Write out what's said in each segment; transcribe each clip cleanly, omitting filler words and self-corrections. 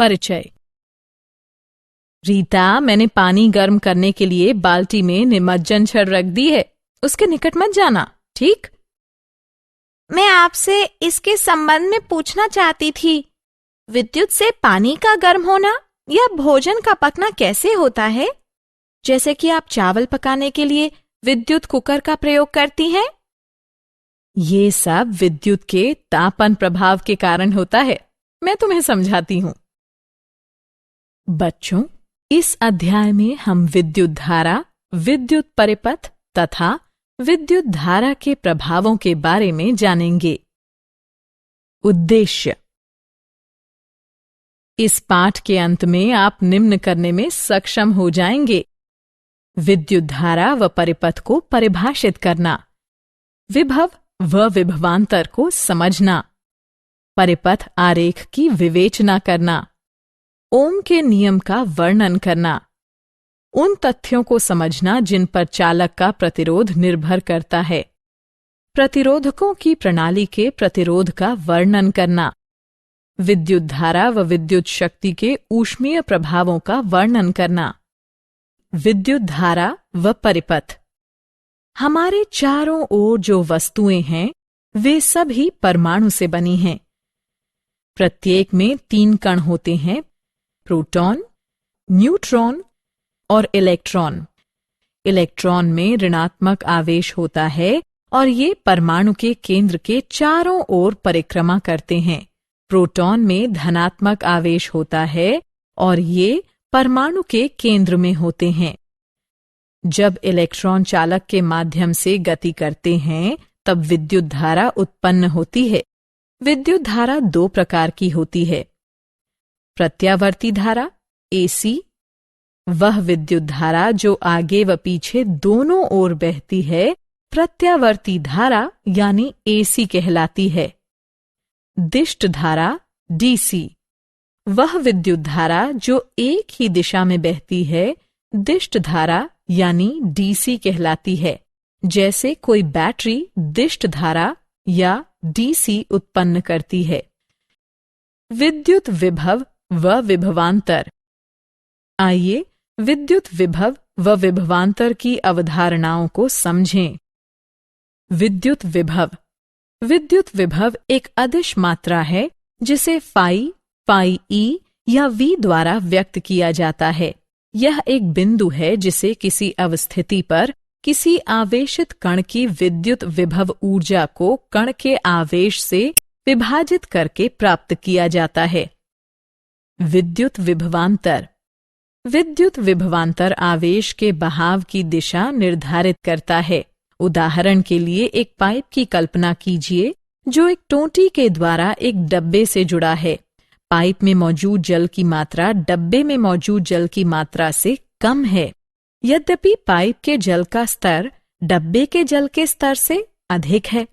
परिचय। रीता, मैंने पानी गर्म करने के लिए बाल्टी में निमज्जन छड़ रख दी है, उसके निकट मत जाना, ठीक? मैं आपसे इसके संबंध में पूछना चाहती थी। विद्युत से पानी का गर्म होना या भोजन का पकना कैसे होता है? जैसे कि आप चावल पकाने के लिए विद्युत कुकर का प्रयोग करती हैं। ये सब विद्युत के तापन प्रभाव के कारण होता है। मैं तुम्हें समझाती हूँ। बच्चों, इस अध्याय में हम विद्युत धारा, विद्युत परिपथ तथा विद्युत धारा के प्रभावों के बारे में जानेंगे। उद्देश्य। इस पाठ के अंत में आप निम्न करने में सक्षम हो जाएंगे। विद्युत धारा व परिपथ को परिभाषित करना, विभव व विभवांतर को समझना, परिपथ आरेख की विवेचना करना, ओम के नियम का वर्णन करना, उन तथ्यों को समझना जिन पर चालक का प्रतिरोध निर्भर करता है, प्रतिरोधकों की प्रणाली के प्रतिरोध का वर्णन करना, विद्युत धारा व विद्युत शक्ति के ऊष्मीय प्रभावों का वर्णन करना। विद्युत धारा व परिपथ। हमारे चारों ओर जो वस्तुएं हैं वे सभी परमाणु से बनी हैं। प्रत्येक में 3 कण होते हैं, प्रोटॉन, न्यूट्रॉन और इलेक्ट्रॉन। इलेक्ट्रॉन में ऋणात्मक आवेश होता है और ये परमाणु के केंद्र के चारों ओर परिक्रमा करते हैं। प्रोटॉन में धनात्मक आवेश होता है और ये परमाणु के केंद्र में होते हैं। जब इलेक्ट्रॉन चालक के माध्यम से गति करते हैं तब विद्युत धारा उत्पन्न होती है। विद्युत धारा 2 प्रकार की होती है। प्रत्यावर्ती धारा AC, वह विद्युत धारा जो आगे व पीछे दोनों ओर बहती है, प्रत्यावर्ती धारा यानी AC कहलाती है। दिष्ट धारा DC, वह विद्युत धारा जो एक ही दिशा में बहती है, दिष्ट धारा यानी DC कहलाती है। जैसे कोई बैटरी दिष्ट धारा या DC उत्पन्न करती है। विद्युत विभव व विभवांतर। आइए विद्युत विभव व विभवांतर की अवधारणाओं को समझें। विद्युत विभव। विद्युत विभव एक अदिश मात्रा है जिसे फाई E या V द्वारा व्यक्त किया जाता है। यह एक बिंदु है जिसे किसी अवस्थिति पर किसी आवेशित कण की विद्युत विभव ऊर्जा को कण के आवेश से विभाजित करके प्राप्त किया जाता है। विद्युत विभवांतर। विद्युत विभवांतर आवेश के बहाव की दिशा निर्धारित करता है। उदाहरण के लिए एक पाइप की कल्पना कीजिए जो एक टोंटी के द्वारा एक डब्बे से जुड़ा है। पाइप में मौजूद जल की मात्रा डब्बे में मौजूद जल की मात्रा से कम है। यद्यपि पाइप के जल का स्तर डब्बे के जल के स्तर से अधिक है।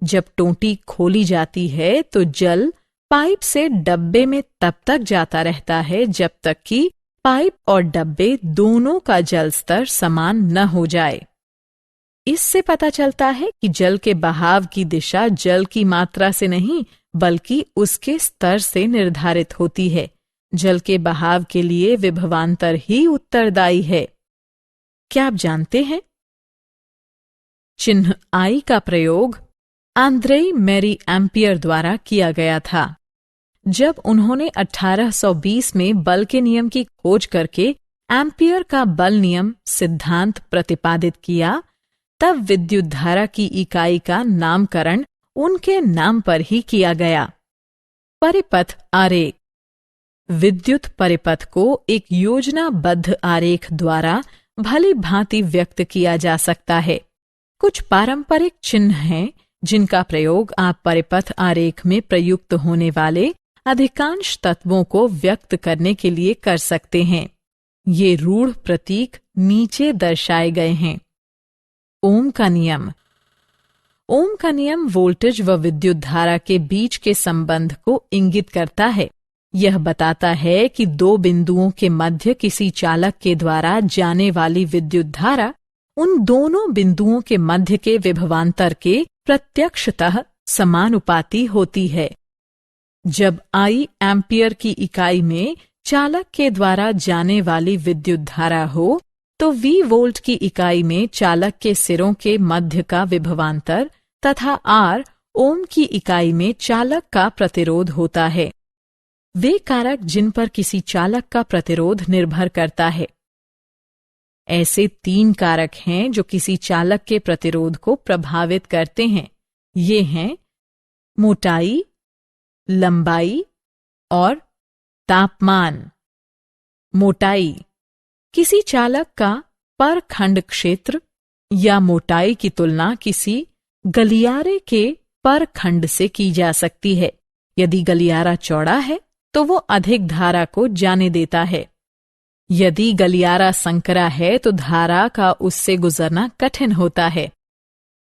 जब टोंटी खोली जाती है तो जल पाइप से डब्बे में तब तक जाता रहता है जब तक कि पाइप और डब्बे दोनों का जल स्तर समान न हो जाए। इससे पता चलता है कि जल के बहाव की दिशा जल की मात्रा से नहीं बल्कि उसके स्तर से निर्धारित होती है। जल के बहाव के लिए विभवांतर ही उत्तरदायी है। क्या आप जानते हैं? चिन्ह I का प्रयोग आंद्रेई मैरी एम्पियर द्वारा किया गया था। जब उन्होंने 1820 में बल के नियम की खोज करके एम्पियर का बल नियम सिद्धांत प्रतिपादित किया, तब विद्युत धारा की इकाई का नामकरण उनके नाम पर ही किया गया। परिपथ आरेख। विद्युत परिपथ को एक योजनाबद्ध आरेख द्वारा भली भांति व्यक्त किया जा सकता है। कुछ पारंपरिक चिन्ह हैं जिनका प्रयोग आप परिपथ आरेख में प्रयुक्त होने वाले अधिकांश तत्वों को व्यक्त करने के लिए कर सकते हैं। ये रूढ़ प्रतीक नीचे दर्शाए गए हैं। ओम का नियम। ओम का नियम वोल्टेज व विद्युत धारा के बीच के संबंध को इंगित करता है। यह बताता है कि 2 बिंदुओं के मध्य किसी चालक के द्वारा जाने वाली विद्युत धारा उन दोनों बिंदुओं के मध्य के विभवांतर के प्रत्यक्षतः समानुपाती होती है। जब I एम्पियर की इकाई में चालक के द्वारा जाने वाली विद्युत धारा हो, तो V वोल्ट की इकाई में चालक के सिरों के मध्य का विभवांतर तथा R ओम की इकाई में चालक का प्रतिरोध होता है। वे कारक जिन पर किसी चालक का प्रतिरोध निर्भर करता है। ऐसे 3 कारक हैं जो किसी चालक के प्रतिरोध को प्रभावित करते हैं। ये हैं मोटाई, लंबाई और तापमान। मोटाई किसी चालक का पर खंड क्षेत्र या मोटाई की तुलना किसी गलियारे के पर खंड से की जा सकती है। यदि गलियारा चौड़ा है तो वो अधिक धारा को जाने देता है। यदि गलियारा संकरा है तो धारा का उससे गुजरना कठिन होता है।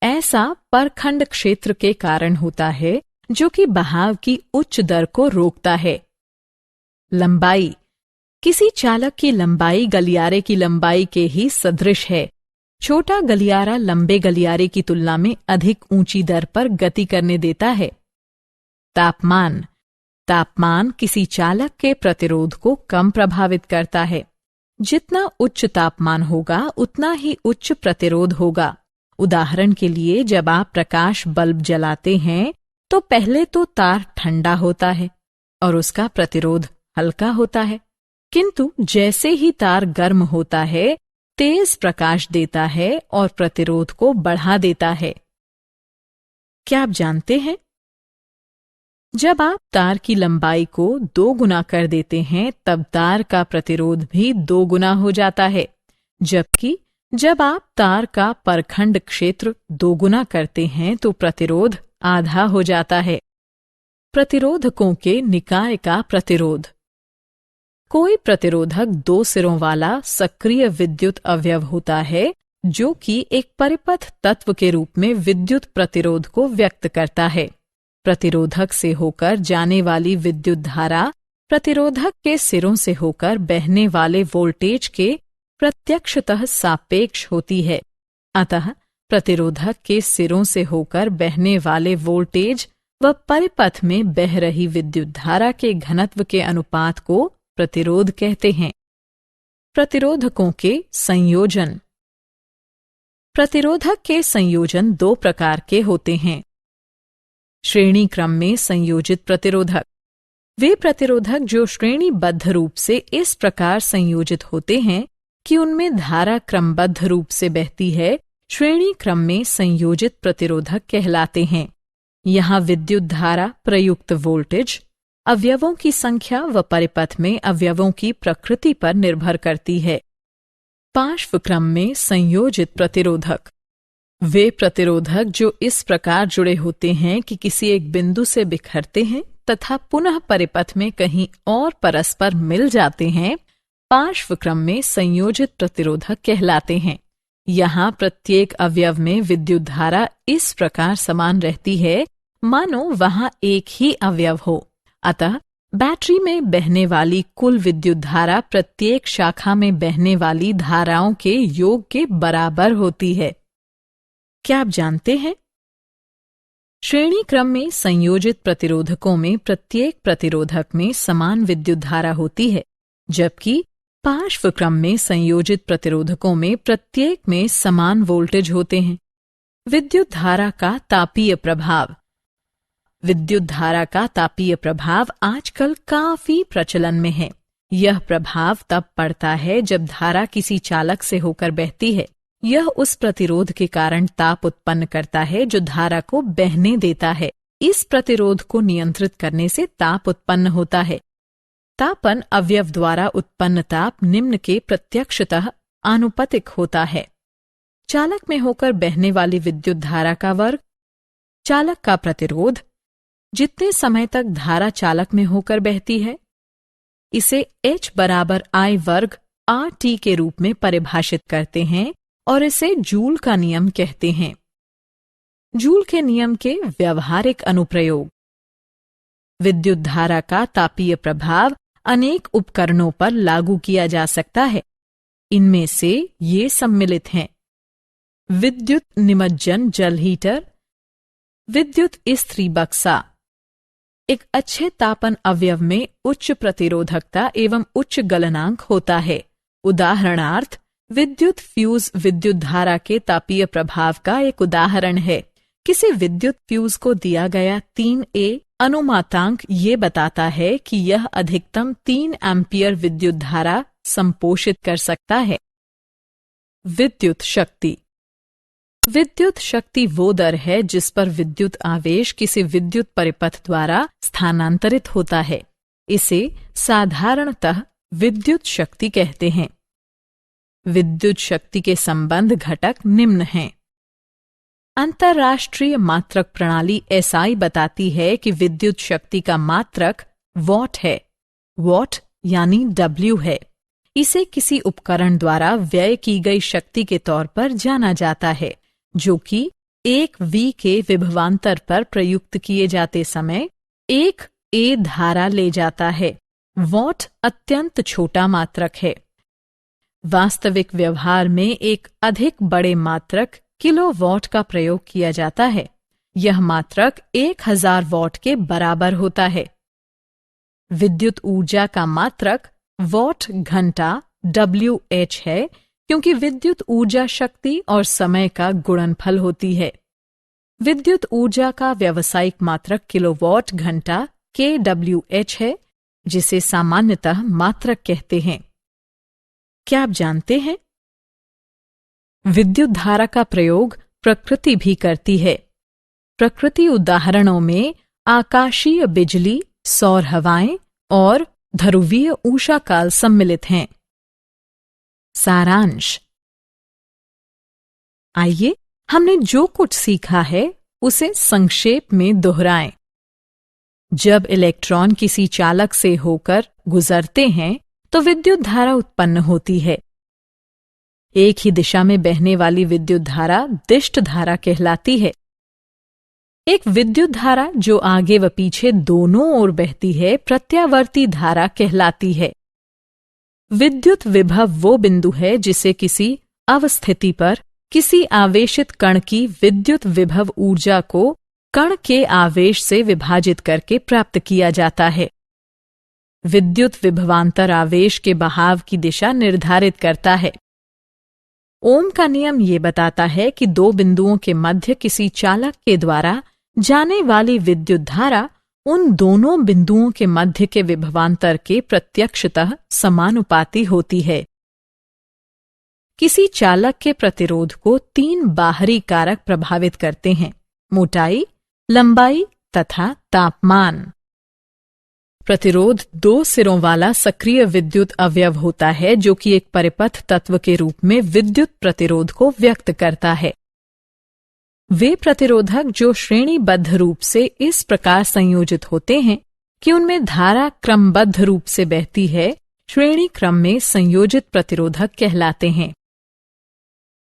ऐसा परखंड क्षेत्र के कारण होता है जो कि बहाव की उच्च दर को रोकता है। लंबाई किसी चालक की लंबाई गलियारे की लंबाई के ही सदृश है। छोटा गलियारा लंबे गलियारे की तुलना में अधिक ऊंची दर पर गति करने देता है। तापमान तापमान किसी चालक के प्रतिरोध को कम प्रभावित करता है। जितना उच्च तापमान होगा उतना ही उच्च प्रतिरोध होगा। उदाहरण के लिए जब आप प्रकाश बल्ब जलाते हैं तो पहले तो तार ठंडा होता है और उसका प्रतिरोध हल्का होता है, किंतु जैसे ही तार गर्म होता है तेज प्रकाश देता है और प्रतिरोध को बढ़ा देता है। क्या आप जानते हैं, जब आप तार की लंबाई को 2 गुना कर देते हैं तब तार का प्रतिरोध भी 2 गुना हो जाता है, जबकि जब आप तार का परखंड क्षेत्र 2 गुना करते हैं तो प्रतिरोध आधा हो जाता है। प्रतिरोधकों के निकाय का प्रतिरोध। कोई प्रतिरोधक 2 सिरों वाला सक्रिय विद्युत अवयव होता है जो कि एक परिपथ तत्व के रूप में विद्युत प्रतिरोध को व्यक्त करता है। प्रतिरोधक से होकर जाने वाली विद्युत धारा प्रतिरोधक के सिरों से होकर बहने वाले वोल्टेज के प्रत्यक्षतः सापेक्ष होती है। अतः प्रतिरोधक के सिरों से होकर बहने वाले वोल्टेज व परिपथ में बह रही विद्युत धारा के घनत्व के अनुपात को प्रतिरोध कहते हैं। प्रतिरोधकों के संयोजन। प्रतिरोधक के संयोजन 2 प्रकार के होते हैं। श्रेणी क्रम में संयोजित प्रतिरोधक। वे प्रतिरोधक जो श्रेणीबद्ध रूप से इस प्रकार संयोजित होते हैं कि उनमें धारा क्रमबद्ध रूप से बहती है, श्रेणी क्रम में संयोजित प्रतिरोधक कहलाते हैं। यहाँ विद्युत धारा प्रयुक्त वोल्टेज अवयवों की संख्या व परिपथ में अवयवों की प्रकृति पर निर्भर करती है। पार्श्व क्रम में संयोजित प्रतिरोधक। वे प्रतिरोधक जो इस प्रकार जुड़े होते हैं कि किसी एक बिंदु से बिखरते हैं तथा पुनः परिपथ में कहीं और परस्पर मिल जाते हैं, पार्श्व क्रम में संयोजित प्रतिरोधक कहलाते हैं। यहाँ प्रत्येक अवयव में विद्युत धारा इस प्रकार समान रहती है मानो वहाँ एक ही अवयव हो। अतः बैटरी में बहने वाली कुल विद्युत धारा प्रत्येक शाखा में बहने वाली धाराओं के योग के बराबर होती है। क्या आप जानते हैं, श्रेणी क्रम में संयोजित प्रतिरोधकों में प्रत्येक प्रतिरोधक में समान विद्युत धारा होती है, जबकि पार्श्व क्रम में संयोजित प्रतिरोधकों में प्रत्येक में समान वोल्टेज होते हैं। विद्युत धारा का तापीय प्रभाव। विद्युत धारा का तापीय प्रभाव आजकल काफी प्रचलन में है। यह प्रभाव तब पड़ता है जब धारा किसी चालक से होकर बहती है। यह उस प्रतिरोध के कारण ताप उत्पन्न करता है जो धारा को बहने देता है। इस प्रतिरोध को नियंत्रित करने से ताप उत्पन्न होता है। तापन अवयव द्वारा उत्पन्न ताप निम्न के प्रत्यक्षतः आनुपातिक होता है। चालक में होकर बहने वाली विद्युत धारा का वर्ग, चालक का प्रतिरोध, जितने समय तक धारा चालक में होकर बहती है, इसे H बराबर I वर्ग RT के रूप में परिभाषित करते हैं और इसे जूल का नियम कहते हैं। जूल के नियम के व्यवहारिक अनुप्रयोग। विद्युत धारा का तापीय प्रभाव अनेक उपकरणों पर लागू किया जा सकता है। इनमें से ये सम्मिलित हैं: विद्युत निमज्जन जल हीटर, विद्युत इस्त्री बक्सा, एक अच्छे तापन अवयव में उच्च प्रतिरोधकता एवं उच्च गलनांक होता है। उदाहरणार्थ, विद्युत फ्यूज विद्युत धारा के तापीय प्रभाव का एक उदाहरण है। किसी विद्युत फ्यूज को दिया गया 3A अनुमातांक ये बताता है कि यह अधिकतम 3 एम्पियर विद्युत धारा संपोषित कर सकता है। विद्युत शक्ति। विद्युत शक्ति वो दर है जिस पर विद्युत आवेश किसी विद्युत परिपथ द्वारा स्थानांतरित होता है। इसे साधारणतः विद्युत शक्ति कहते हैं। विद्युत शक्ति के संबंध घटक निम्न हैं। अंतर्राष्ट्रीय मात्रक प्रणाली SI बताती है कि विद्युत शक्ति का मात्रक वॉट है। वॉट यानी W है। इसे किसी उपकरण द्वारा व्यय की गई शक्ति के तौर पर जाना जाता है, जो कि 1 V के विभवांतर पर प्रयुक्त किए जाते समय 1 A धारा ले जाता है। वॉट अत्यंत छोटा मात्रक है। वास्तविक व्यवहार में एक अधिक बड़े मात्रक किलोवॉट का प्रयोग किया जाता है। यह मात्रक 1000 वॉट के बराबर होता है। विद्युत ऊर्जा का मात्रक वॉट घंटा WH है, क्योंकि विद्युत ऊर्जा शक्ति और समय का गुणनफल होती है। विद्युत ऊर्जा का व्यावसायिक मात्रक किलोवॉट घंटा kWh है, जिसे सामान्यतः मात्रक कहते हैं। क्या आप जानते हैं? विद्युत धारा का प्रयोग प्रकृति भी करती है। प्रकृति उदाहरणों में आकाशीय बिजली, सौर हवाएं और ध्रुवीय ऊष्माकाल सम्मिलित हैं। सारांश। आइए हमने जो कुछ सीखा है उसे संक्षेप में दोहराएं। जब इलेक्ट्रॉन किसी चालक से होकर गुजरते हैं तो विद्युत धारा उत्पन्न होती है। एक ही दिशा में बहने वाली विद्युत धारा दिष्ट धारा कहलाती है। एक विद्युत धारा जो आगे व पीछे दोनों ओर बहती है प्रत्यावर्ती धारा कहलाती है। विद्युत विभव वो बिंदु है जिसे किसी अवस्थिति पर किसी आवेशित कण की विद्युत विभव ऊर्जा को कण के आवेश से विभाजित करके प्राप्त किया जाता है। विद्युत विभवांतर आवेश के बहाव की दिशा निर्धारित करता है। ओम का नियम ये बताता है कि दो बिंदुओं के मध्य किसी चालक के द्वारा जाने वाली विद्युत धारा उन दोनों बिंदुओं के मध्य के विभवांतर के प्रत्यक्षतः समानुपाती होती है। किसी चालक के प्रतिरोध को 3 बाहरी कारक प्रभावित करते हैं: मोटाई, लंबाई तथा तापमान। प्रतिरोध 2 सिरों वाला सक्रिय विद्युत अवयव होता है, जो कि एक परिपथ तत्व के रूप में विद्युत प्रतिरोध को व्यक्त करता है। वे प्रतिरोधक जो श्रेणीबद्ध रूप से इस प्रकार संयोजित होते हैं कि उनमें धारा क्रमबद्ध रूप से बहती है, श्रेणी क्रम में संयोजित प्रतिरोधक कहलाते हैं।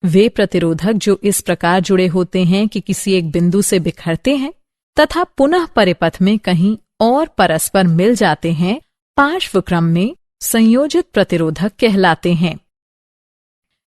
वे प्रतिरोधक जो इस प्रकार जुड़े होते हैं कि किसी एक बिंदु से बिखरते हैं तथा पुनः परिपथ में कहीं और परस्पर मिल जाते हैं, पार्श्व क्रम में संयोजित प्रतिरोधक कहलाते हैं।